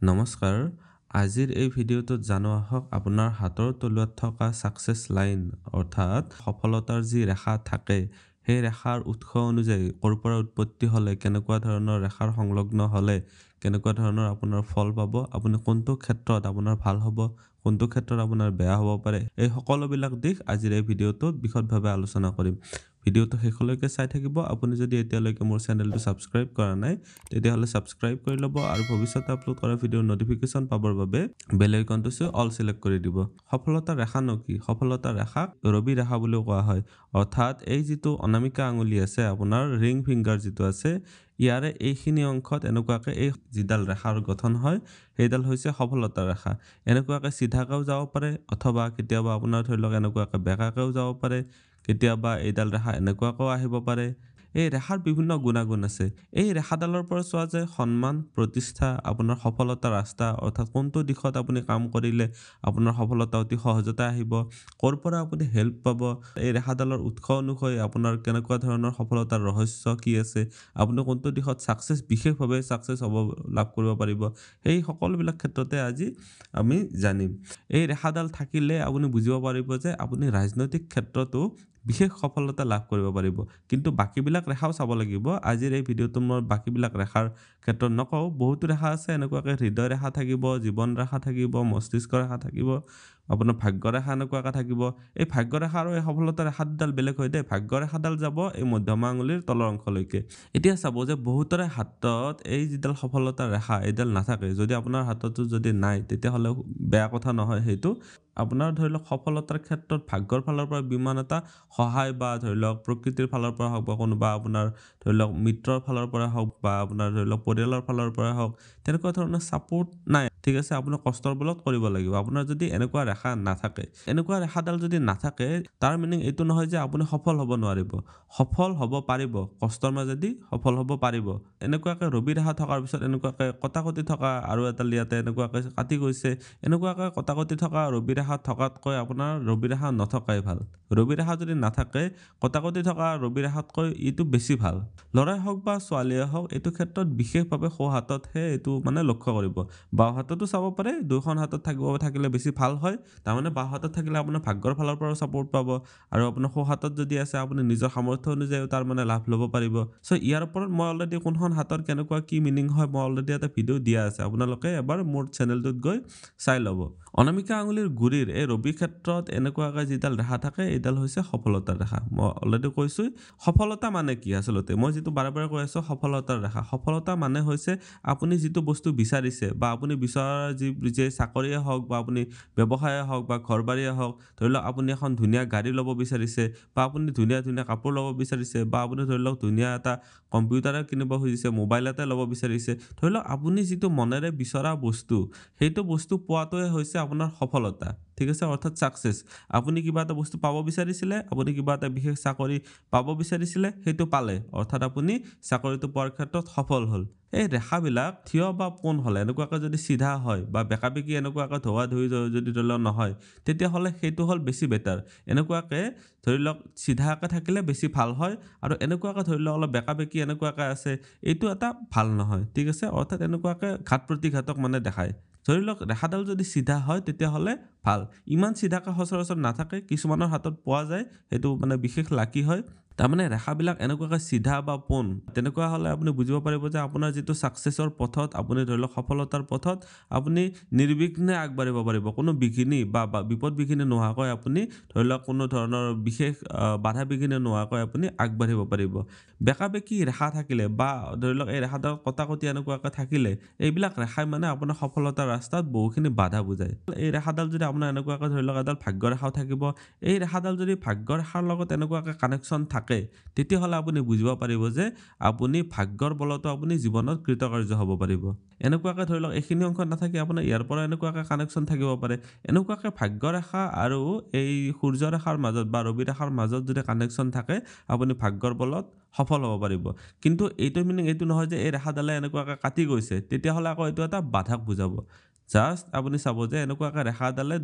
নমস্কাৰ আজিৰ এই ভিডিঅ'টোত জানো আহক আপোনাৰ হাতৰ তলুৱাত থকা সাকসেস লাইন অৰ্থাৎ সফলতাৰ যি ৰেখা থাকে সেই ৰেখাৰ উৎস অনুযায়ী ক'ৰ পৰা উৎপত্তি হ'লে কেনেকুৱা ধৰণৰ ৰেখাৰ সংলগ্ন হ'লে কেনেকুৱা ধৰণৰ আপোনাৰ ফল পাব আপুনি কোনটো ক্ষেত্ৰত আপোনাৰ ভাল হ'ব কোনটো ক্ষেত্ৰত আপোনাৰ বেয়া হ'ব পাৰে এই সকলোবিলাক দিশ আজিৰ এই ভিডিঅ'টোত বিশদভাৱে আলোচনা কৰিম ভিডিঅ'টো শেষলৈকে চাই থাকিব আপুনি যদি এতিয়ালৈকে মোৰ চেনেলটো সাবস্ক্ৰাইব কৰা নাই তেতিয়াহ'লে সাবস্ক্ৰাইব কৰি ল'ব আৰু ভৱিষ্যতে আপলোড কৰা ভিডিঅ'ৰ নটিফিকেশ্যন পাবৰ বাবে বেল আইকনটো চুই অল সিলেক্ট কৰি দিব সফলতাৰ ৰেখা নো কি সফলতাৰ ৰেখাক ৰবি ৰেখা বুলিও কোৱা হয় অৰ্থাৎ এই যিটো অনামিকা আঙুলি আছে আপোনাৰ ৰিং ফিংগাৰ যিটো আছে ইয়াৰে এইখিনি অংশত এনেকুৱাকৈ এই যিডাল ৰেখাৰ গঠন হয় সেইডাল হৈছে সফলতাৰ ৰেখা এনেকুৱাকৈ চিধাকেও যাব পাৰে অথবা কেতিয়াবা আপোনাৰ ধৰি লওক এনেকুৱাকৈ বেঁকাকেও যাব পাৰে কেতিয়াবা এইডাল ৰেখা এনেকুৱাকৈ আহিব পাৰে এই ৰেখাৰ বিভিন্ন গুণাগুণ আছে এই ৰেখাডালৰ পৰা চোৱা যায় সন্মান প্ৰতিষ্ঠা আপোনাৰ সফলতাৰ ৰাস্তা অৰ্থাৎ কোনটো দিশত আপুনি কাম কৰিলে আপোনাৰ সফলতা অতি সহজতে আহিব ক'ৰ পৰা আপুনি হেল্প পাব এই ৰেখাডালৰ উৎস অনুসৰি আপোনাৰ কেনেকুৱা ধৰণৰ সফলতাৰ ৰহস্য কি আছে আপুনি কোনটো দিশত সাকসেস বিশেষভাৱে সাকসেস হ'ব লাভ কৰিব পাৰিব এই সকলোবিলাক ক্ষেত্ৰতে আজি আমি জানিম এই ৰেখাডাল থাকিলে আপুনি বুজিব পাৰিব যে আপুনি ৰাজনৈতিক ক্ষেত্ৰতো বিশেষ সফলতা লাভ কৰিব পাৰিব কিন্তু বাকিবিলাক ৰেখাও চাব লাগিব আজিৰ এই ভিডিঅ'টো মই বাকিবিলাক ৰেখাৰ ক্ষেত্ৰত নকওঁ বহুতো ৰেখা আছে এনেকুৱাকৈ হৃদয় ৰেখা থাকিব জীৱন ৰেখা থাকিব মস্তিষ্ক ৰেখা থাকিব আপোনাৰ ভাগ্য ৰেখা এনেকুৱাকৈ থাকিব এই ভাগ্য ৰেখা আৰু এই সফলতা ৰেখাডাল বেলেগ হয় দেই ভাগ্য ৰেখাডাল যাব এই মধ্যমা আঙুলিৰ তলৰ অংশলৈকে এতিয়া চাব যে বহুতৰে হাতত এই যিডাল সফলতাৰ ৰেখা এইডাল নাথাকে যদি আপোনাৰ হাততো যদি নাই তেতিয়াহ'লে বেয়া কথা নহয় সেইটো আপোনাৰ ধৰি লওক সফলতাৰ ক্ষেত্ৰত ভাগ্যৰ ফালৰ পৰা বিমান এটা সহায় বা ধৰি লওক প্ৰকৃতিৰ ফালৰ পৰা হওক বা কোনোবা আপোনাৰ ধৰি লওক মিত্ৰৰ ফালৰ পৰা হওক বা আপোনাৰ ধৰি লওক পৰিয়ালৰ ফালৰ পৰা হওক তেনেকুৱা ধৰণৰ ছাপোৰ্ট নাই ঠিক আছে আপোনাৰ কষ্টৰ বলত কৰিব লাগিব আপোনাৰ যদি এনেকুৱা ৰেখা নাথাকে এনেকুৱা ৰেখাডাল যদি নাথাকে তাৰ মিনিং এইটো নহয় যে আপুনি সফল হ'ব নোৱাৰিব সফল হ'ব পাৰিব কষ্টৰ মাজেদি সফল হ'ব পাৰিব এনেকুৱাকৈ ৰবি ৰেখা থকাৰ পিছত এনেকুৱাকৈ কটাকটি থকা আৰু এডাল ইয়াতে এনেকুৱাকৈ কাটি গৈছে এনেকুৱাকৈ কটাকটি থকা ৰবি ৰেখা থকাতকৈ আপোনাৰ ৰবি ৰেখা নথকাই ভাল ৰবি ৰেখা যদি নাথাকে কটাকটি থকা ৰবি ৰেখাতকৈ এইটো বেছি ভাল ল'ৰাই হওক বা ছোৱালীয়ে হওক এইটো ক্ষেত্ৰত বিশেষভাৱে সোঁ হাততহে এইটো মানে লক্ষ্য কৰিব বাওঁ হাততো চাব পাৰে দুখন হাতত থাকিলে বেছি ভাল হয় তাৰমানে বাওঁ হাতত থাকিলে আপোনাৰ ভাগ্যৰ ফালৰ পৰাও ছাপোৰ্ট পাব আৰু আপোনাৰ সোঁ হাতত যদি আছে আপুনি নিজৰ সামৰ্থ্য অনুযায়ী তাৰ মানে লাভ ল'ব পাৰিব চ' ইয়াৰ ওপৰত মই অলৰেডি কোনখন হাতৰ কেনেকুৱা কি মিনিং হয় মই অলৰেডি এটা ভিডিঅ' দিয়া আছে আপোনালোকে এবাৰ মোৰ চেনেলটোত গৈ চাই ল'ব অনামিকা আঙুলিৰ গুৰিৰ এই ৰবি ক্ষেত্ৰত এনেকুৱাকৈ যিডাল ৰেখা থাকে এইডাল হৈছে সফলতাৰ ৰেখা মই অলৰেডি কৈছোঁ সফলতা মানে কি আচলতে মই যিটো বাৰে বাৰে কৈ আছোঁ সফলতাৰ ৰেখা সফলতা মানে হৈছে আপুনি যিটো বস্তু বিচাৰিছে বা আপুনি বিচৰা যে চাকৰিয়ে হওক বা আপুনি ব্যৱসায়ে হওক বা ঘৰ বাৰীয়ে হওক ধৰি লওক আপুনি এখন ধুনীয়া গাড়ী ল'ব বিচাৰিছে বা আপুনি ধুনীয়া ধুনীয়া কাপোৰ ল'ব বিচাৰিছে বা আপুনি ধৰি লওক ধুনীয়া এটা কম্পিউটাৰে কিনিব খুজিছে মোবাইল এটা ল'ব বিচাৰিছে ধৰি লওক আপুনি যিটো মনেৰে বিচৰা বস্তু সেইটো বস্তু পোৱাটোৱে হৈছে আপোনাৰ সফলতা ঠিক আছে অৰ্থাৎ সাকসেস আপুনি কিবা এটা বস্তু পাব বিচাৰিছিলে আপুনি কিবা এটা বিশেষ চাকৰি পাব বিচাৰিছিলে সেইটো পালে অৰ্থাৎ আপুনি চাকৰিটো পোৱাৰ ক্ষেত্ৰত সফল হ'ল এই ৰেখাবিলাক থিয় বা পোন হ'লে এনেকুৱাকৈ যদি চিধা হয় বা বেকাবেকি এনেকুৱাকৈ ধোৱা ধুই যদি ধৰি লওক নহয় তেতিয়াহ'লে সেইটো হ'ল বেছি বেটাৰ এনেকুৱাকৈ ধৰি লওক চিধাকৈ থাকিলে বেছি ভাল হয় আৰু এনেকুৱাকৈ ধৰি লওক অলপ বেকাবেকি এনেকুৱাকৈ আছে এইটো এটা ভাল নহয় ঠিক আছে অৰ্থাৎ এনেকুৱাকৈ ঘাত প্ৰতিঘাতক মানে দেখায় ধৰি লওক ৰেখাডাল যদি চিধা হয় তেতিয়াহ'লে ভাল ইমান চিধাকৈ সচৰাচৰ নাথাকে কিছুমানৰ হাতত পোৱা যায় সেইটো মানে বিশেষ লাকি হয় তাৰমানে ৰেখাবিলাক এনেকুৱাকৈ চিধা বা পোন তেনেকুৱা হ'লে আপুনি বুজিব পাৰিব যে আপোনাৰ যিটো সাকসেছৰ পথত আপুনি ধৰি লওক সফলতাৰ পথত আপুনি নিৰ্বিঘ্নে আগবাঢ়িব পাৰিব কোনো বিঘিনি বা বিপদ বিঘিনি নোহোৱাকৈ আপুনি ধৰি লওক কোনো ধৰণৰ বিশেষ বাধা বিঘিনি নোহোৱাকৈ আপুনি আগবাঢ়িব পাৰিব বেকাবেকি ৰেখা থাকিলে বা ধৰি লওক এই ৰেখাডাল কটাকটি এনেকুৱাকৈ থাকিলে এইবিলাক ৰেখাই মানে আপোনাৰ সফলতাৰ ৰাস্তাত বহুখিনি বাধা বুজায় এই ৰেখাডাল যদি আপোনাৰ এনেকুৱাকৈ ধৰি লওক এডাল ভাগ্য ৰেখাও থাকিব এই ৰেখাডাল যদি ভাগ্য ৰেখাৰ লগত এনেকুৱাকৈ কানেকশ্যন থাকে তেতিয়াহ'লে আপুনি বুজিব পাৰিব যে আপুনি ভাগ্যৰ বলতো আপুনি জীৱনত কৃতকাৰ্য হ'ব পাৰিব এনেকুৱাকৈ ধৰি লওক এইখিনি অংশ নাথাকে আপোনাৰ ইয়াৰ পৰা এনেকুৱাকৈ কানেকশ্যন থাকিব পাৰে এনেকুৱাকৈ ভাগ্য ৰেখা আৰু এই সূৰ্য ৰেখাৰ মাজত বা ৰবি ৰেখাৰ মাজত যদি কানেকশ্যন থাকে আপুনি ভাগ্যৰ বলত সফল হ'ব পাৰিব কিন্তু এইটো মিনিং এইটো নহয় যে এই ৰেখাডালে এনেকুৱাকৈ কাটি গৈছে তেতিয়াহ'লে আকৌ এইটো এটা বাধাক বুজাব জাষ্ট আপুনি চাব যে এনেকুৱাকৈ ৰেখাডালে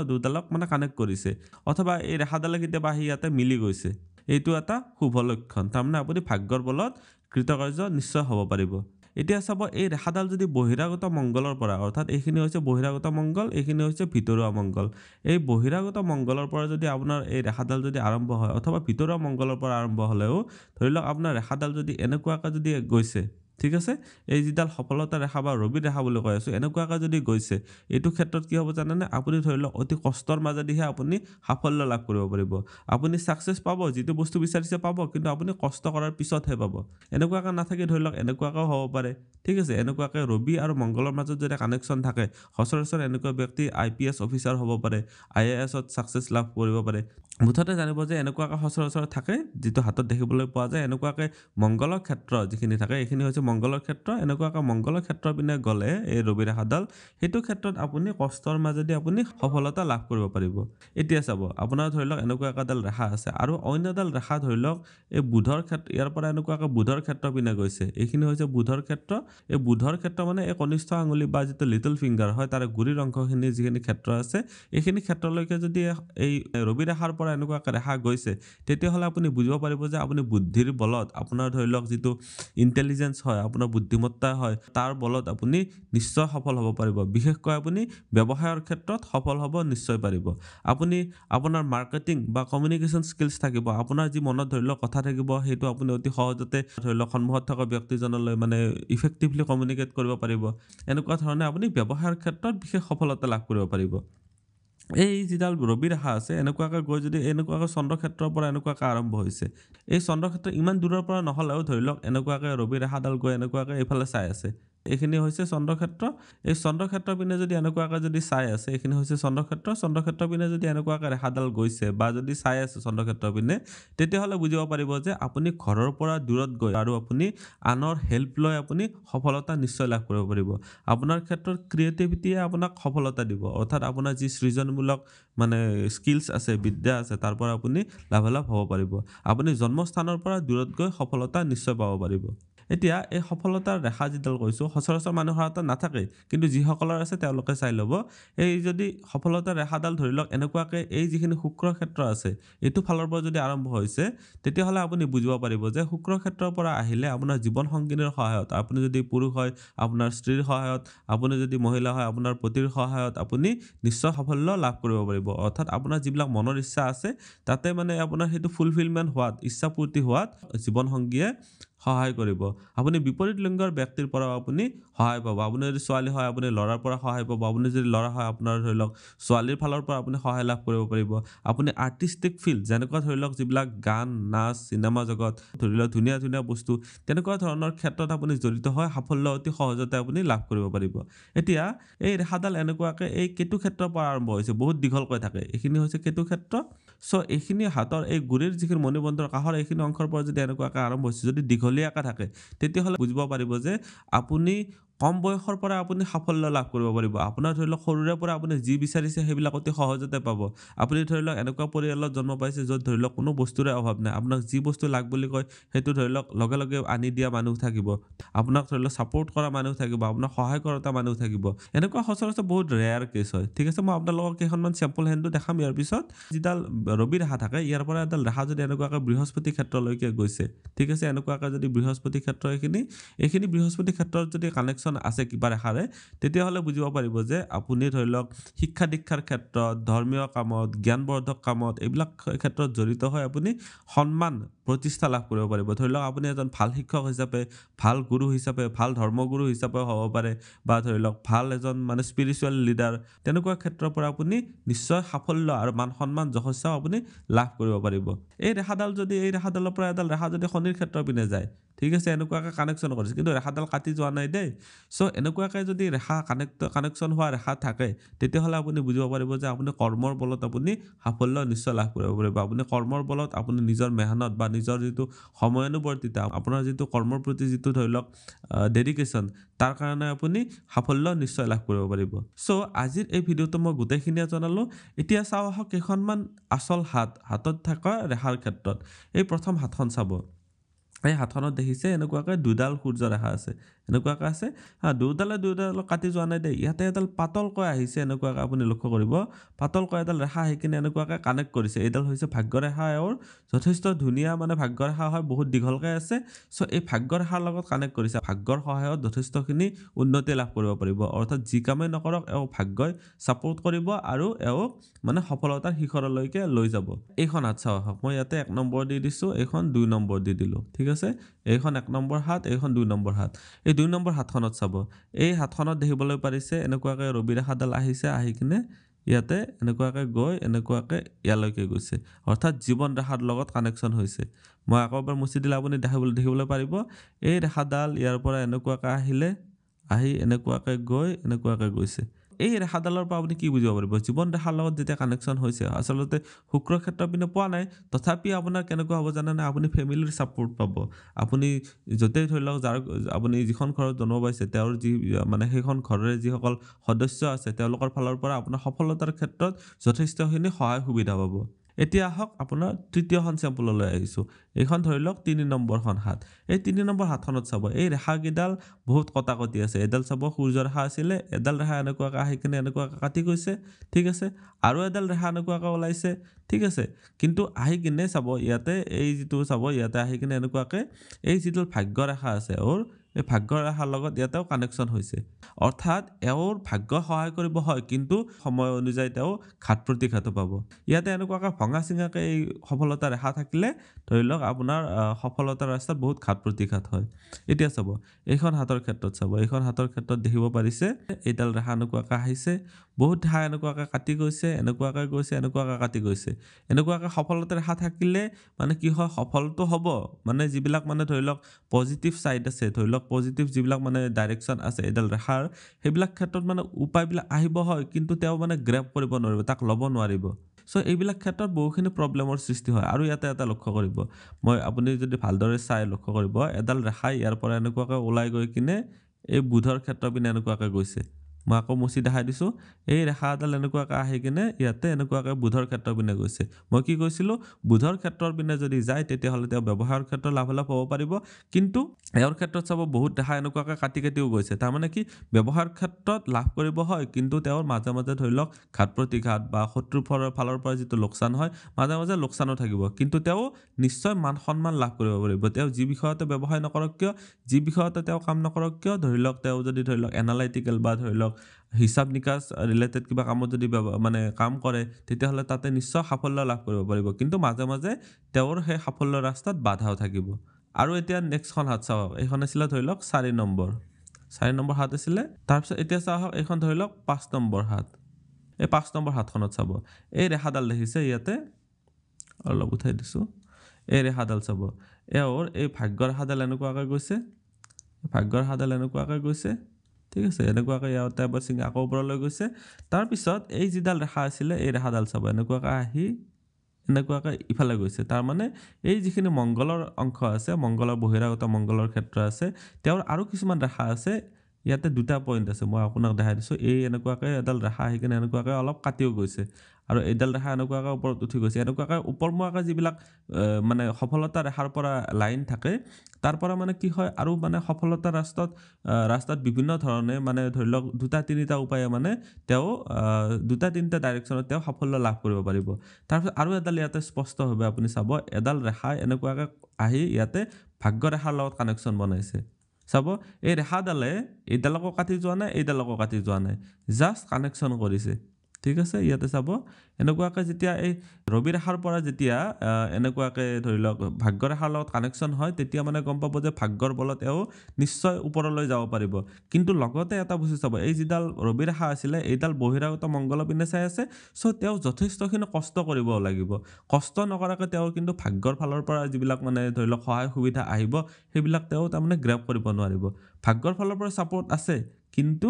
দুডালক মানে কানেক্ট কৰিছে অথবা এই ৰেখাডালে কেতিয়াবা আহি ইয়াতে মিলি গৈছে এইটো এটা শুভ লক্ষণ তাৰমানে আপুনি ভাগ্যৰ বলত কৃতকাৰ্য নিশ্চয় হ'ব পাৰিব এতিয়া চাব এই ৰেখাডাল যদি বহিৰাগত মংগলৰ পৰা অৰ্থাৎ এইখিনি হৈছে বহিৰাগত মংগল, এইখিনি হৈছে ভিতৰুৱা মংগল। এই বহিৰাগত মংগলৰ পৰা যদি আপোনাৰ এই ৰেখাডাল যদি আৰম্ভ হয় অথবা ভিতৰুৱা মংগলৰ পৰা আৰম্ভ হ'লেও ধৰি লওক আপোনাৰ ৰেখাডাল যদি এনেকুৱাকৈ যদি গৈছে, ঠিক আছে, এই যিডাল সফলতা ৰেখা বা ৰবি ৰেখা বুলি কৈ আছোঁ এনেকুৱাকৈ যদি গৈছে, এইটো ক্ষেত্ৰত কি হ'ব জানেনে, আপুনি ধৰি লওক অতি কষ্টৰ মাজেদিহে আপুনি সাফল্য লাভ কৰিব পাৰিব। আপুনি ছাকচেছ পাব, যিটো বস্তু বিচাৰিছে পাব, কিন্তু আপুনি কষ্ট কৰাৰ পিছতহে পাব। এনেকুৱাকৈ নাথাকি ধৰি লওক এনেকুৱাকৈও হ'ব পাৰে, ঠিক আছে। এনেকুৱাকৈ ৰবি আৰু মংগলৰ মাজত যদি কানেকশ্যন থাকে, সচৰাচৰ এনেকুৱা ব্যক্তি IPS অফিচাৰ হ'ব পাৰে, IASত ছাকচেছ লাভ কৰিব পাৰে। মুঠতে জানিব যে এনেকুৱাকৈ সচৰাচৰ থাকে, যিটো হাতত দেখিবলৈ পোৱা যায়। এনেকুৱাকৈ মংগলৰ ক্ষেত্ৰ যিখিনি থাকে এইখিনি হৈছে মংগলৰ ক্ষেত্ৰ। এনেকুৱাকৈ মংগলৰ ক্ষেত্ৰৰ পিনে গ'লে এই ৰবি ৰেখাডাল, সেইটো ক্ষেত্ৰত আপুনি কষ্টৰ মাজেদি আপুনি সফলতা লাভ কৰিব পাৰিব। এতিয়া চাব আপোনাৰ ধৰি লওক এনেকুৱা এডাল ৰেখা আছে আৰু অন্য এডাল ৰেখা ধৰি লওক এই বুধৰ ক্ষেত্ৰ, ইয়াৰ পৰা এনেকুৱাকৈ বুধৰ ক্ষেত্ৰ পিনে গৈছে, এইখিনি হৈছে বুধৰ ক্ষেত্ৰ। এই বুধৰ ক্ষেত্ৰ মানে এই কনিষ্ঠ আঙুলি বা যিটো লিটল ফিংগাৰ হয় তাৰে গুৰিৰ অংশখিনি যিখিনি ক্ষেত্ৰ আছে, এইখিনি ক্ষেত্ৰলৈকে যদি এই ৰবি ৰেখাৰ পৰা এনেকুৱাকৈ ৰেখা গৈছে, তেতিয়াহ'লে আপুনি বুজিব পাৰিব যে আপুনি বুদ্ধিৰ বলত আপোনাৰ ধৰি লওক যিটো ইণ্টেলিজেঞ্চ হয়, আপোনাৰ বুদ্ধিমত্তা হয়, তাৰ বলত আপুনি নিশ্চয় সফল হ'ব পাৰিব। বিশেষকৈ আপুনি ব্যৱসায়ৰ ক্ষেত্ৰত সফল হ'ব নিশ্চয় পাৰিব। আপুনি আপোনাৰ মাৰ্কেটিং বা কমিউনিকেশ্যন স্কিলছ থাকিব, আপোনাৰ যি মনত ধৰি লওক কথা থাকিব, সেইটো আপুনি অতি সহজতে ধৰি লওক সন্মুখত থকা ব্যক্তিজনলৈ মানে ইফেক্টিভলি কমিউনিকেট কৰিব পাৰিব। এনেকুৱা ধৰণে আপুনি ব্যৱসায়ৰ ক্ষেত্ৰত বিশেষ সফলতা লাভ কৰিব পাৰিব। এই যিডাল ৰবি ৰেখা আছে এনেকুৱাকৈ গৈ যদি এনেকুৱাকৈ চন্দ্ৰক্ষেত্ৰৰ পৰা এনেকুৱাকৈ আৰম্ভ হৈছে, এই চন্দ্ৰক্ষেত্ৰ ইমান দূৰৰ পৰা নহ'লেও ধৰি লওক এনেকুৱাকৈ ৰবি ৰেখাডাল গৈ এনেকুৱাকৈ এইফালে চাই আছে, এইখিনি হৈছে চন্দ্ৰক্ষেত্ৰ। এই চন্দ্ৰক্ষেত্ৰৰ পিনে যদি এনেকুৱাকৈ যদি চাই আছে, এইখিনি হৈছে চন্দ্ৰক্ষেত্ৰ। চন্দ্ৰক্ষেত্ৰৰ পিনে যদি এনেকুৱাকৈ ৰেখাডাল গৈছে বা যদি চাই আছে চন্দ্ৰক্ষেত্ৰৰ পিনে, তেতিয়াহ'লে বুজিব পাৰিব যে আপুনি ঘৰৰ পৰা দূৰত গৈ আৰু আপুনি আনৰ হেল্প লৈ আপুনি সফলতা নিশ্চয় লাভ কৰিব পাৰিব। আপোনাৰ ক্ষেত্ৰত ক্ৰিয়েটিভিটিয়ে আপোনাক সফলতা দিব, অৰ্থাৎ আপোনাৰ যি সৃজনমূলক মানে স্কিলছ আছে, বিদ্যা আছে, তাৰ পৰা আপুনি লাভালাভ হ'ব পাৰিব। আপুনি জন্মস্থানৰ পৰা দূৰত গৈ সফলতা নিশ্চয় পাব পাৰিব। এতিয়া এই সফলতাৰ ৰেখা যিডাল কৈছোঁ সচৰাচৰ মানুহৰ হাতত নাথাকে, কিন্তু যিসকলৰ আছে তেওঁলোকে চাই ল'ব। এই যদি সফলতাৰ ৰেখাডাল ধৰি লওক এনেকুৱাকৈ এই যিখিনি শুক্ৰ ক্ষেত্ৰ আছে, এইটো ফালৰ পৰা যদি আৰম্ভ হৈছে, তেতিয়াহ'লে আপুনি বুজিব পাৰিব যে শুক্ৰ ক্ষেত্ৰৰ পৰা আহিলে আপোনাৰ জীৱন সংগিনীৰ সহায়ত, আপুনি যদি পুৰুষ হয় আপোনাৰ স্ত্ৰীৰ সহায়ত, আপুনি যদি মহিলা হয় আপোনাৰ পতিৰ সহায়ত আপুনি নিশ্চয় সাফল্য লাভ কৰিব পাৰিব। অৰ্থাৎ আপোনাৰ যিবিলাক মনৰ ইচ্ছা আছে তাতে মানে আপোনাৰ সেইটো ফুলফিলমেণ্ট হোৱাত, ইচ্ছা পূৰ্তি হোৱাত জীৱনসংগীয়ে সহায় কৰিব। আপুনি বিপৰীত লিংগৰ ব্যক্তিৰ পৰাও আপুনি সহায় পাব। আপুনি যদি ছোৱালী হয় আপুনি ল'ৰাৰ পৰা সহায় পাব, আপুনি যদি ল'ৰা হয় আপোনাৰ ধৰি লওক ছোৱালীৰ ফালৰ পৰা আপুনি সহায় লাভ কৰিব পাৰিব। আপুনি আৰ্টিষ্টিক ফিল্ড যেনেকুৱা ধৰি লওক যিবিলাক গান, নাচ, চিনেমা জগত, ধৰি লওক ধুনীয়া ধুনীয়া বস্তু, তেনেকুৱা ধৰণৰ ক্ষেত্ৰত আপুনি জড়িত হয় সাফল্য অতি সহজতে আপুনি লাভ কৰিব পাৰিব। এতিয়া এই ৰেখাডাল এনেকুৱাকৈ এই কেতু ক্ষেত্ৰৰ পৰা আৰম্ভ হৈছে, বহুত দীঘলকৈ থাকে, এইখিনি হৈছে কেতু ক্ষেত্ৰ। চ' এইখিনি হাতৰ এই গুৰিৰ যিখিনি মণিবন্ধৰ কাষৰ এইখিনি অংশৰ পৰা যদি এনেকুৱাকৈ আৰম্ভ হৈছে, যদি দীঘলীয়াকৈ থাকে, তেতিয়াহ'লে বুজিব পাৰিব যে আপুনি কম বয়সৰ পৰা আপুনি সাফল্য লাভ কৰিব পাৰিব। আপোনাৰ ধৰি লওক সৰুৰে পৰা আপুনি যি বিচাৰিছে সেইবিলাক অতি সহজতে পাব। আপুনি ধৰি লওক এনেকুৱা পৰিয়ালত জন্ম পাইছে য'ত ধৰি লওক কোনো বস্তুৰে অভাৱ নাই, আপোনাক যি বস্তু লাগ বুলি কয় সেইটো ধৰি লওক লগে লগে আনি দিয়া মানুহ থাকিব, আপোনাক ধৰি লওক ছাপোৰ্ট কৰা মানুহ থাকিব, আপোনাক সহায় কৰা মানুহ থাকিব। এনেকুৱা সচৰাচৰ বহুত ৰেয়াৰ কেছ হয়, ঠিক আছে। মই আপোনালোকক কেইখনমান চেম্পল হেণ্ডো দেখাম ইয়াৰ পিছত। যিডাল ৰবি ৰেখা থাকে ইয়াৰ পৰা এডাল ৰেখা যদি এনেকুৱাকৈ বৃহস্পতি ক্ষেত্ৰলৈকে গৈছে, ঠিক আছে, এনেকুৱাকৈ যদি বৃহস্পতি ক্ষেত্ৰ এইখিনি বৃহস্পতি ক্ষেত্ৰত যদি কানেকশ্যন আছে কিবা ৰেখাৰে, তেতিয়াহ'লে বুজিব পাৰিব যে আপুনি ধৰি লওক শিক্ষা দীক্ষাৰ ক্ষেত্ৰত, ধৰ্মীয় কামত, জ্ঞানবৰ্ধক কামত, এইবিলাক ক্ষেত্ৰত জড়িত হৈ আপুনি সন্মান প্ৰতিষ্ঠা লাভ কৰিব পাৰিব। ধৰি লওক আপুনি এজন ভাল শিক্ষক হিচাপে, ভাল গুৰু হিচাপে, ভাল ধৰ্মগুৰু হিচাপে হ'ব পাৰে, বা ধৰি লওক ভাল এজন মানে স্পিৰিচুৱেল লিডাৰ, তেনেকুৱা ক্ষেত্ৰৰ পৰা আপুনি নিশ্চয় সাফল্য আৰু মান সন্মান যশস্যাও আপুনি লাভ কৰিব পাৰিব। এই ৰেখাডালৰ পৰা এডাল ৰেখা যদি শনিৰ ক্ষেত্ৰৰ পিনে যায়, ঠিক আছে, এনেকুৱাকৈ কানেকশ্যন কৰিছে, কিন্তু ৰেখাডাল কাটি যোৱা নাই দেই। চ' এনেকুৱাকৈ যদি ৰেখা কানেকশ্যন হোৱা ৰেখা থাকে, তেতিয়াহ'লে আপুনি বুজিব পাৰিব যে আপুনি কৰ্মৰ বলত আপুনি সাফল্য নিশ্চয় লাভ কৰিব পাৰিব। আপুনি কৰ্মৰ বলত আপুনি নিজৰ মেহনত বা নিজৰ যিটো সময়ানুৱৰ্তিতা, আপোনাৰ যিটো কৰ্মৰ প্ৰতি যিটো ধৰি লওক ডেডিকেশ্যন, তাৰ কাৰণে আপুনি সাফল্য নিশ্চয় লাভ কৰিব পাৰিব। চ' আজিৰ এই ভিডিঅ'টো মই গোটেইখিনিয়ে জনালোঁ। এতিয়া চাওঁ আহক কেইখনমান আচল হাতত থকা ৰেখাৰ ক্ষেত্ৰত। এই প্ৰথম হাতখন চাব, এই হাতখনত দেখিছে এনেকুৱাকৈ দুডাল সূৰ্য ৰেখা আছে এনেকুৱাকৈ আছে দুডালে কাটি যোৱা নাই দেই ইয়াতে এডাল পাতলকৈ আহিছে এনেকুৱাকৈ আপুনি লক্ষ্য কৰিব পাতলকৈ এডাল ৰেখা আহি কিনে এনেকুৱাকৈ কানেক্ট কৰিছে এইডাল হৈছে ভাগ্যৰেখা এওঁৰ যথেষ্ট ধুনীয়া মানে ভাগ্যৰেখা হয় বহুত দীঘলকৈ আছে চ' এই ভাগ্যৰেখাৰ লগত কানেক্ট কৰিছে ভাগ্যৰ সহায়ত যথেষ্টখিনি উন্নতি লাভ কৰিব পাৰিব অৰ্থাৎ যি কামেই নকৰক এওঁ ভাগ্যই ছাপোৰ্ট কৰিব আৰু এওঁক মানে সফলতাৰ শিখৰলৈকে লৈ যাব এইখন হাত চাওঁ আহক মই ইয়াতে 1 নম্বৰ দি দিছোঁ এইখন 2 নম্বৰ দি দিলোঁ ঠিক আছে এইখন 1 নম্বৰ হাত এইখন 2 নম্বৰ হাত এই 2 নম্বৰ হাতখনত চাব এই হাতখনত দেখিবলৈ পাৰিছে এনেকুৱাকৈ ৰবি ৰেখাডাল আহিছে আহি কিনে ইয়াতে এনেকুৱাকৈ গৈ এনেকুৱাকৈ ইয়ালৈকে গৈছে অৰ্থাৎ জীৱন ৰেখাৰ লগত কানেকশ্যন হৈছে মই আকৌ এবাৰ মুছি দিলে আপুনি দেখিবলৈ পাৰিব এই ৰেখাডাল ইয়াৰ পৰা এনেকুৱাকৈ আহিলে আহি এনেকুৱাকৈ গৈ এনেকুৱাকৈ গৈছে এই ৰেখাডালৰ পৰা আপুনি কি বুজিব পাৰিব জীৱন ৰেখাৰ লগত যেতিয়া কানেকশ্যন হৈছে আচলতে শুক্ৰ ক্ষেত্ৰ পিনে পোৱা নাই তথাপি আপোনাৰ কেনেকুৱা হ'ব জানেনে আপুনি ফেমিলিৰ ছাপোৰ্ট পাব আপুনি য'তেই ধৰি লওক যাৰ আপুনি যিখন ঘৰত জন্ম পাইছে তেওঁৰ যি মানে সেইখন ঘৰৰে যিসকল সদস্য আছে তেওঁলোকৰ ফালৰ পৰা আপোনাৰ সফলতাৰ ক্ষেত্ৰত যথেষ্টখিনি সহায় সুবিধা পাব এতিয়া আহক আপোনাৰ তৃতীয়খন চেম্পললৈ আহিছোঁ এইখন ধৰি লওক 3 নম্বৰখন হাত এই 3 নম্বৰ হাতখনত চাব এই ৰেখাকেইডাল বহুত কটাকটি আছে এডাল চাব সূৰ্য ৰেখা আছিলে এডাল ৰেখা এনেকুৱাকৈ আহি কিনে এনেকুৱাকৈ কাটি গৈছে ঠিক আছে আৰু এডাল ৰেখা এনেকুৱাকৈ ওলাইছে ঠিক আছে কিন্তু আহি কিনে চাব ইয়াতে এই যিটো চাব ইয়াতে আহি কিনে এনেকুৱাকৈ এই যিটো ভাগ্য ৰেখা আছে ওৰ এই ভাগ্য ৰেখাৰ লগত ইয়াতেও কানেকশ্যন হৈছে অৰ্থাৎ এওঁৰ ভাগ্য সহায় কৰিব হয় কিন্তু সময় অনুযায়ী তেওঁ ঘাত প্ৰতিঘাতো পাব ইয়াতে এনেকুৱাকৈ ভঙা চিঙাকৈ এই সফলতা ৰেখা থাকিলে ধৰি লওক আপোনাৰ সফলতাৰ ৰাস্তাত বহুত ঘাত প্ৰতিঘাত হয় এতিয়া চাব এইখন হাতৰ ক্ষেত্ৰত চাব এইখন হাতৰ ক্ষেত্ৰত দেখিব পাৰিছে এইডাল ৰেখা এনেকুৱাকৈ আহিছে বহুত ৰেখা এনেকুৱাকৈ কাটি গৈছে এনেকুৱাকৈ গৈছে এনেকুৱাকৈ কাটি গৈছে এনেকুৱাকৈ সফলতা ৰেখা থাকিলে মানে কি হয় সফলটো হ'ব মানে যিবিলাক মানে ধৰি লওক পজিটিভ ছাইড আছে ধৰি লওক পজিটিভ যিবিলাক মানে ডাইৰেকশ্যন আছে এইডাল ৰেখাৰ সেইবিলাক ক্ষেত্ৰত মানে উপায়বিলাক আহিব হয় কিন্তু তেওঁ মানে গ্ৰেপ কৰিব নোৱাৰিব তাক ল'ব নোৱাৰিব চ' এইবিলাক ক্ষেত্ৰত বহুখিনি প্ৰব্লেমৰ সৃষ্টি হয় আৰু ইয়াতে এটা লক্ষ্য কৰিব মই আপুনি যদি ভালদৰে চাই লক্ষ্য কৰিব এডাল ৰেখাই ইয়াৰ পৰা এনেকুৱাকৈ ওলাই গৈ কিনে এই বুধৰ ক্ষেত্ৰৰ পিনে এনেকুৱাকৈ গৈছে মই আকৌ মুচি দেখাই দিছোঁ এই ৰেখা এডাল এনেকুৱাকৈ আহি কিনে ইয়াতে এনেকুৱাকৈ বুধৰ ক্ষেত্ৰৰ পিনে গৈছে মই কি কৈছিলোঁ বুধৰ ক্ষেত্ৰৰ পিনে যদি যায় তেতিয়াহ'লে তেওঁ ব্যৱসায়ৰ ক্ষেত্ৰত লাভালাভ হ'ব পাৰিব কিন্তু এওঁৰ ক্ষেত্ৰত চাব বহুত ৰেখা এনেকুৱাকৈ কাটিও গৈছে তাৰমানে কি ব্যৱসায়ৰ ক্ষেত্ৰত লাভ কৰিব হয় কিন্তু তেওঁৰ মাজে মাজে ধৰি লওক ঘাত প্ৰতিঘাত বা শত্ৰুৰ ফালৰ পৰা যিটো লোকচান হয় মাজে মাজে লোকচানো থাকিব কিন্তু তেওঁ নিশ্চয় মান সন্মান লাভ কৰিব পাৰিব তেওঁ যি বিষয়তে ব্যৱসায় নকৰক কিয় যি বিষয়তে তেওঁ কাম নকৰক কিয় ধৰি লওক তেওঁ যদি ধৰি লওক এনালাইটিকেল বা ধৰি লওক হিচাপ নিকাচ ৰিলেটেড কিবা কামত যদি মানে কাম কৰে তেতিয়াহ'লে তাতে নিশ্চয় সাফল্য লাভ কৰিব পাৰিব কিন্তু মাজে মাজে তেওঁৰ সেই সাফল্যৰ ৰাস্তাত বাধাও থাকিব আৰু এতিয়া নেক্সটখন হাত চাওক এইখন আছিলে ধৰি লওক 4 নম্বৰ হাত আছিলে তাৰপিছত এতিয়া চাওক এইখন ধৰি লওক 5 নম্বৰ হাত এই 5 নম্বৰ হাতখনত চাব এই ৰেখাডাল দেখিছে ইয়াতে অলপ উঠাই দিছোঁ এই ৰেখাডাল চাব এওঁৰ এই ভাগ্য ৰেখাডাল এনেকুৱাকৈ গৈছে ভাগ্য ৰেখাডাল এনেকুৱাকৈ গৈছে ঠিক আছে এনেকুৱাকৈ ইয়াতে এবাৰ চিঙি আকৌ ওপৰলৈ গৈছে তাৰপিছত এই যিডাল ৰেখা আছিলে এই ৰেখাডাল চাব এনেকুৱাকৈ আহি এনেকুৱাকৈ ইফালে গৈছে তাৰমানে এই যিখিনি মংগলৰ অংশ আছে মংগলৰ বহিৰাগত মংগলৰ ক্ষেত্ৰ আছে তেওঁৰ আৰু কিছুমান ৰেখা আছে ইয়াতে দুটা পইণ্ট আছে মই আপোনাক দেখাই দিছোঁ এই এনেকুৱাকৈ এডাল ৰেখা আহি কিনে এনেকুৱাকৈ অলপ কাটিও গৈছে আৰু এইডাল ৰেখা এনেকুৱাকৈ ওপৰত উঠি গৈছে এনেকুৱাকৈ ওপৰমুৱাকৈ যিবিলাক মানে সফলতা ৰেখাৰ পৰা লাইন থাকে তাৰ পৰা মানে কি হয় আৰু মানে সফলতা ৰাস্তাত বিভিন্ন ধৰণে মানে ধৰি লওক 2-3টা উপায়ে মানে তেওঁ 2-3টা ডাইৰেকশ্যনত তেওঁ সাফল্য লাভ কৰিব পাৰিব তাৰপিছত আৰু এডাল ইয়াতে স্পষ্টভাৱে আপুনি চাব এডাল ৰেখাই এনেকুৱাকৈ আহি ইয়াতে ভাগ্য ৰেখাৰ লগত কানেকশ্যন বনাইছে চাব এই ৰেখাডালে এইডালকো কাটি যোৱা নাই এইডালকো কাটি যোৱা নাই জাষ্ট কানেকশ্যন কৰিছে ঠিক আছে ইয়াতে চাব এনেকুৱাকৈ যেতিয়া এই ৰবি ৰেখাৰ পৰা যেতিয়া এনেকুৱাকৈ ধৰি লওক ভাগ্য ৰেখাৰ লগত কানেকশ্যন হয় তেতিয়া মানে গম পাব যে ভাগ্যৰ বলত এও নিশ্চয় ওপৰলৈ যাব পাৰিব কিন্তু লগতে এটা বস্তু চাব এই যিডাল ৰবি ৰেখা আছিলে এইডাল বহিৰাগত মংগলৰ পিনে চাই আছে চ' তেওঁ যথেষ্টখিনি কষ্ট কৰিব লাগিব কষ্ট নকৰাকৈ তেওঁৰ কিন্তু ভাগ্যৰ ফালৰ পৰা যিবিলাক মানে ধৰি লওক সহায় সুবিধা আহিব সেইবিলাক তেওঁ তাৰমানে গ্ৰেপ কৰিব নোৱাৰিব ভাগ্যৰ ফালৰ পৰা ছাপোৰ্ট আছে কিন্তু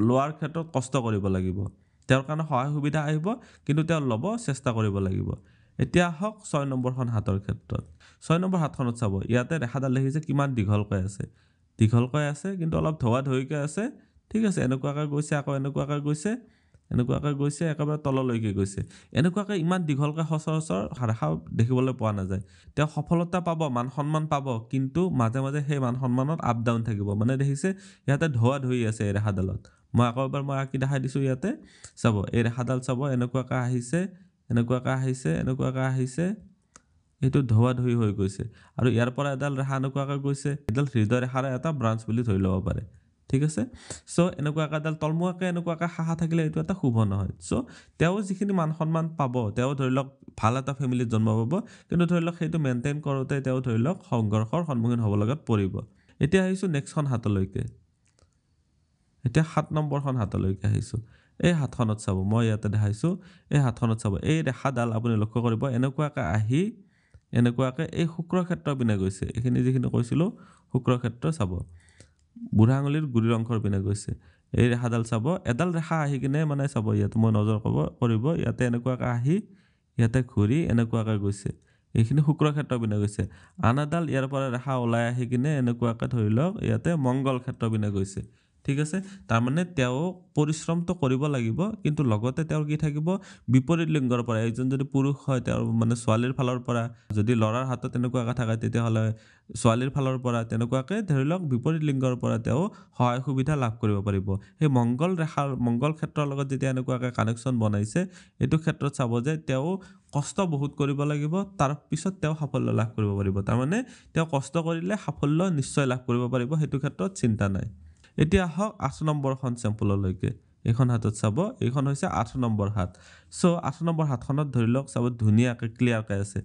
লোৱাৰ ক্ষেত্ৰত কষ্ট কৰিব লাগিব তেওঁৰ কাৰণে সহায় সুবিধা আহিব কিন্তু তেওঁ ল'ব চেষ্টা কৰিব লাগিব এতিয়া আহক 6 নম্বৰখন হাতৰ ক্ষেত্ৰত 6 নম্বৰ হাতখনত চাব ইয়াতে ৰেখাডাল দেখিছে কিমান দীঘলকৈ আছে কিন্তু অলপ ধোৱা ধৰিকৈ আছে ঠিক আছে এনেকুৱাকৈ গৈছে আকৌ এনেকুৱাকৈ গৈছে এনেকুৱাকৈ গৈছে একেবাৰে তললৈকে গৈছে এনেকুৱাকৈ ইমান দীঘলকৈ সচৰাচৰ ৰেখা দেখিবলৈ পোৱা নাযায় তেওঁ সফলতা পাব মান সন্মান পাব কিন্তু মাজে মাজে সেই মান সন্মানত আপ ডাউন থাকিব মানে দেখিছে ইয়াতে ধোৱা ধৰি আছে এই ৰেখাডালত মই আকৌ এবাৰ মই আঁকি দেখাই দিছোঁ ইয়াতে চাব এই ৰেখাডাল চাব এনেকুৱাকৈ আহিছে এনেকুৱাকৈ আহিছে এনেকুৱাকৈ আহিছে এইটো ধোৱা ধুই হৈ গৈছে আৰু ইয়াৰ পৰা এডাল ৰেখা এনেকুৱাকৈ গৈছে এডাল হৃদয় ৰেখাৰ এটা ব্ৰাঞ্চ বুলি ধৰি ল'ব পাৰে ঠিক আছে সো এনেকুৱাকৈ এডাল তলমুৱাকৈ এনেকুৱাকৈ শাখা থাকিলে এইটো এটা শুভ নহয় সো তেওঁ যিখিনি মান সন্মান পাব তেওঁ ধৰি লওক ভাল এটা ফেমিলিত জন্ম পাব কিন্তু ধৰি লওক সেইটো মেইনটেইন কৰোঁতে তেওঁ ধৰি লওক সংঘৰ্ষৰ সন্মুখীন হ'ব লগাত পৰিব এতিয়া আহিছোঁ নেক্সটখন হাতলৈকে এতিয়া 7 নম্বৰখন হাতলৈকে আহিছোঁ এই হাতখনত চাব মই ইয়াতে দেখাইছোঁ এই হাতখনত চাব এই ৰেখাডাল আপুনি লক্ষ্য কৰিব এনেকুৱাকৈ আহি এনেকুৱাকৈ এই শুক্ৰ ক্ষেত্ৰৰ পিনে গৈছে এইখিনি যিখিনি কৈছিলোঁ শুক্ৰ ক্ষেত্ৰ চাব বুঢ়া আঙুলিৰ গুৰিৰ অংশৰ পিনে গৈছে এই ৰেখাডাল চাব এডাল ৰেখা আহি কিনে মানে চাব ইয়াতে মই নজৰ কৰিব ইয়াতে এনেকুৱাকৈ আহি ইয়াতে ঘূৰি এনেকুৱাকৈ গৈছে এইখিনি শুক্ৰ ক্ষেত্ৰৰ পিনে গৈছে আন এডাল ইয়াৰ পৰা ৰেখা ওলাই আহি কিনে এনেকুৱাকৈ ধৰি লওক ইয়াতে মংগল ক্ষেত্ৰৰ পিনে গৈছে ঠিক আছে তাৰমানে তেওঁ পৰিশ্ৰমটো কৰিব লাগিব কিন্তু লগতে তেওঁৰ কি থাকিব বিপৰীত লিংগৰ পৰা একজন যদি পুৰুষ হয় তেওঁৰ মানে ছোৱালীৰ ফালৰ পৰা যদি ল'ৰাৰ হাতত তেনেকুৱাকৈ থাকে তেতিয়াহ'লে ছোৱালীৰ ফালৰ পৰা তেনেকুৱাকৈ ধৰি লওক বিপৰীত লিংগৰ পৰা তেওঁ সহায় সুবিধা লাভ কৰিব পাৰিব সেই মংগল ৰেখাৰ মংগল ক্ষেত্ৰৰ লগত যেতিয়া এনেকুৱাকৈ কানেকশ্যন বনাইছে এইটো ক্ষেত্ৰত চাব যে তেওঁ কষ্ট বহুত কৰিব লাগিব তাৰ পিছত তেওঁ সাফল্য লাভ কৰিব পাৰিব তাৰমানে তেওঁ কষ্ট কৰিলে সাফল্য নিশ্চয় লাভ কৰিব পাৰিব সেইটো ক্ষেত্ৰত চিন্তা নাই এতিয়া আহক 8 নম্বৰখন চেম্পললৈকে এইখন হাতত চাব এইখন হৈছে 8 নম্বৰ হাত সো 8 নম্বৰ হাতখনত ধৰি লওক চাব ধুনীয়াকৈ ক্লিয়াৰকৈ আছে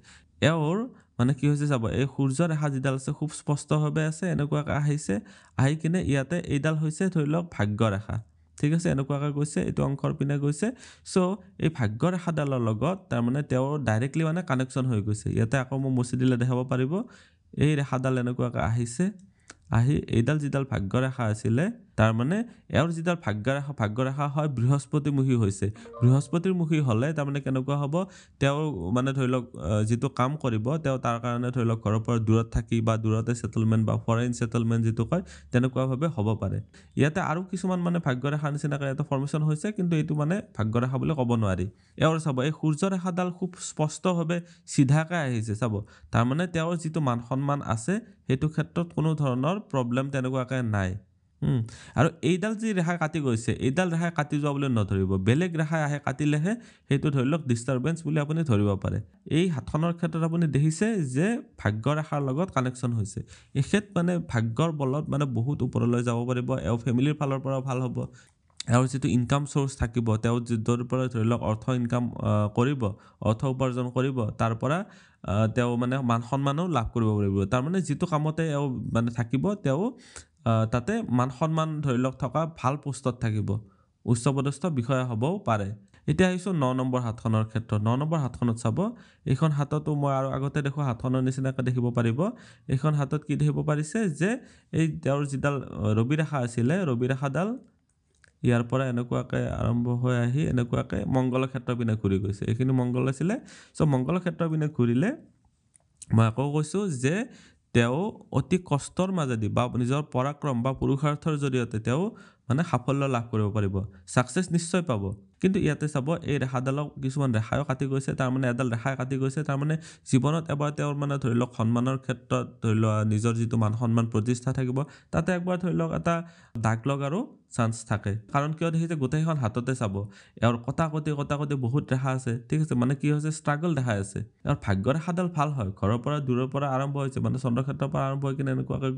এওঁৰ মানে কি হৈছে চাব এই সূৰ্য ৰেখা যিডাল আছে খুব স্পষ্টভাৱে আছে এনেকুৱাকৈ আহিছে আহি কিনে ইয়াতে এইডাল হৈছে ধৰি লওক ভাগ্য ৰেখা ঠিক আছে এনেকুৱাকৈ গৈছে এইটো অংশৰ পিনে গৈছে সো এই ভাগ্য ৰেখাডালৰ লগত তাৰমানে তেওঁ ডাইৰেক্টলি মানে কানেকশ্যন হৈ গৈছে ইয়াতে আকৌ মই মুচি দিলে দেখাব পাৰিব এই ৰেখাডাল এনেকুৱাকৈ আহিছে আহি এইডাল যিডাল ভাগ্য ৰেখা আছিলে তাৰমানে এওঁৰ যিডাল ভাগ্য ৰেখা হয় বৃহস্পতিমুখী হৈছে বৃহস্পতিমুখী হ'লে তাৰমানে কেনেকুৱা হ'ব তেওঁ মানে ধৰি লওক যিটো কাম কৰিব তেওঁ তাৰ কাৰণে ধৰি লওক ঘৰৰ পৰা দূৰত থাকি বা দূৰতে সেটেলমেণ্ট বা ফৰেইন সেটেলমেণ্ট যিটো কয় তেনেকুৱাভাৱে হ'ব পাৰে ইয়াতে আৰু কিছুমান মানে ভাগ্য ৰেখা নিচিনাকৈ এটা ফৰ্মেশ্যন হৈছে কিন্তু এইটো মানে ভাগ্য ৰেখা বুলি ক'ব নোৱাৰি এওঁৰ চাব এই সূৰ্য ৰেখাডাল খুব স্পষ্টভাৱে চিধাকৈ আহিছে চাব তাৰমানে তেওঁৰ যিটো মান সন্মান আছে সেইটো ক্ষেত্ৰত কোনো ধৰণৰ প্ৰব্লেম তেনেকুৱাকৈ নাই আৰু এইডাল যি ৰেখা কাটি গৈছে এইডাল ৰেখাই কাটি যোৱা বুলি নধৰিব বেলেগ ৰেখাই আহে কাটিলেহে সেইটো ধৰি লওক ডিষ্টাৰবেঞ্চ বুলি আপুনি ধৰিব পাৰে এই হাতখনৰ ক্ষেত্ৰত আপুনি দেখিছে যে ভাগ্য ৰেখাৰ লগত কানেকশ্যন হৈছে এখেত মানে ভাগ্যৰ বলত মানে বহুত ওপৰলৈ যাব পাৰিব এওঁ ফেমিলিৰ ফালৰ পৰাও ভাল হ'ব এওঁৰ যিটো ইনকাম চ'ৰ্চ থাকিব তেওঁ যিটোৰ পৰা ধৰি লওক অৰ্থ ইনকাম কৰিব অৰ্থ উপাৰ্জন কৰিব তাৰ পৰা তেওঁ মানে মান সন্মানো লাভ কৰিব পাৰিব তাৰমানে যিটো কামতে এওঁ মানে থাকিব তেওঁ তাতে মান সন্মান ধৰি লওক থকা ভাল পোষ্টত থাকিব উচ্চপদস্থ বিষয়া হ'বও পাৰে এতিয়া আহিছোঁ 9 নম্বৰ হাতখনৰ ক্ষেত্ৰত 9 নম্বৰ হাতখনত চাব এইখন হাততো মই আৰু আগতে দেখো হাতখনৰ নিচিনাকৈ দেখিব পাৰিব এইখন হাতত কি দেখিব পাৰিছে যে এই তেওঁৰ যিডাল ৰবি ৰেখা আছিলে ৰবি ৰেখাডাল ইয়াৰ পৰা এনেকুৱাকৈ আৰম্ভ হৈ আহি এনেকুৱাকৈ মংগলৰ ক্ষেত্ৰৰ পিনে ঘূৰি গৈছে এইখিনি মংগল আছিলে চ' মংগলৰ ক্ষেত্ৰৰ পিনে ঘূৰিলে মই আকৌ কৈছোঁ যে তেওঁ অতি কষ্টৰ মাজেদি বা নিজৰ পৰাক্ৰম বা পুৰুষাৰ্থৰ জৰিয়তে তেওঁ মানে সাফল্য লাভ কৰিব পাৰিব ছাকচেছ নিশ্চয় পাব কিন্তু ইয়াতে চাব এই ৰেখাডালক কিছুমান ৰেখায়ো কাটি গৈছে তাৰমানে এডাল ৰেখাই কাটি গৈছে তাৰমানে জীৱনত এবাৰ তেওঁৰ মানে ধৰি লওক সন্মানৰ ক্ষেত্ৰত ধৰি লোৱা নিজৰ যিটো মান সন্মান প্ৰতিষ্ঠা থাকিব তাতে একবাৰ ধৰি লওক এটা দাগ লগাৰো চান্স থাকে কাৰণ কিয় দেখিছে গোটেইখন হাততে চাব এওঁৰ কটাকটি বহুত ৰেখা আছে ঠিক আছে মানে কি হৈছে ষ্ট্ৰাগল দেখাই আছে এওঁৰ ভাগ্য ৰেখাডাল ভাল হয় ঘৰৰ পৰা দূৰৰ পৰা আৰম্ভ হৈছে মানে চন্দ্ৰক্ষেত্ৰৰ পৰা আৰম্ভ হৈ কিনে এনেকুৱাকৈ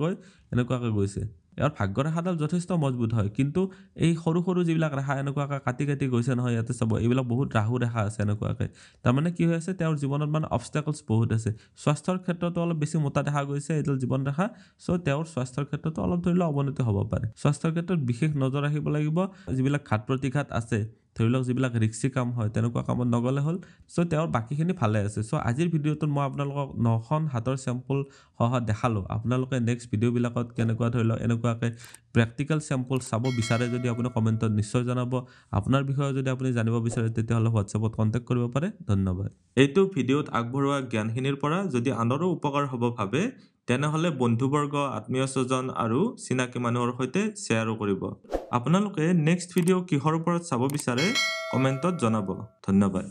গৈছে এওঁৰ ভাগ্য ৰেখাডাল যথেষ্ট মজবুত হয় কিন্তু এই সৰু সৰু যিবিলাক ৰেখা এনেকুৱাকৈ কাটি গৈছে নহয় ইয়াতে চাব এইবিলাক বহুত ৰাহু ৰেখা আছে এনেকুৱাকৈ তাৰমানে কি হৈ আছে তেওঁৰ জীৱনত মানে অবষ্টেকলছ বহুত আছে স্বাস্থ্যৰ ক্ষেত্ৰতো অলপ বেছি মোটা দেখা গৈছে এইডাল জীৱন ৰেখা চ' তেওঁৰ স্বাস্থ্যৰ ক্ষেত্ৰতো অলপ ধৰি লওক অৱনতি হ'ব পাৰে স্বাস্থ্যৰ ক্ষেত্ৰত বিশেষ নজৰ ৰাখিব লাগিব যিবিলাক ঘাত প্ৰতিঘাত আছে ধৰি লওক যিবিলাক ৰিক্সি কাম হয় তেনেকুৱা কামত নগ'লে হ'ল চ' তেওঁৰ বাকীখিনি ভালে আছে চ' আজিৰ ভিডিঅ'টোত মই আপোনালোকক 9খন হাতৰ চেম্পল সহ দেখালোঁ আপোনালোকে নেক্সট ভিডিঅ'বিলাকত কেনেকুৱা ধৰি লওক এনেকুৱাকৈ প্ৰেক্টিকেল চেম্পল চাব বিচাৰে যদি আপুনি কমেণ্টত নিশ্চয় জনাব আপোনাৰ বিষয়ে যদি আপুনি জানিব বিচাৰে তেতিয়াহ'লে হোৱাটছএপত কণ্টেক্ট কৰিব পাৰে ধন্যবাদ এইটো ভিডিঅ'ত আগবঢ়োৱা জ্ঞানখিনিৰ পৰা যদি আনৰো উপকাৰ হ'ব ভাবে তেনেহ'লে বন্ধুবৰ্গ, আত্মীয় স্বজন আৰু চিনাকি মানুহৰ সৈতে শ্বেয়াৰো কৰিব। আপোনালোকে নেক্সট ভিডিঅ' কিহৰ ওপৰত চাব বিচাৰে কমেণ্টত জনাব। ধন্যবাদ।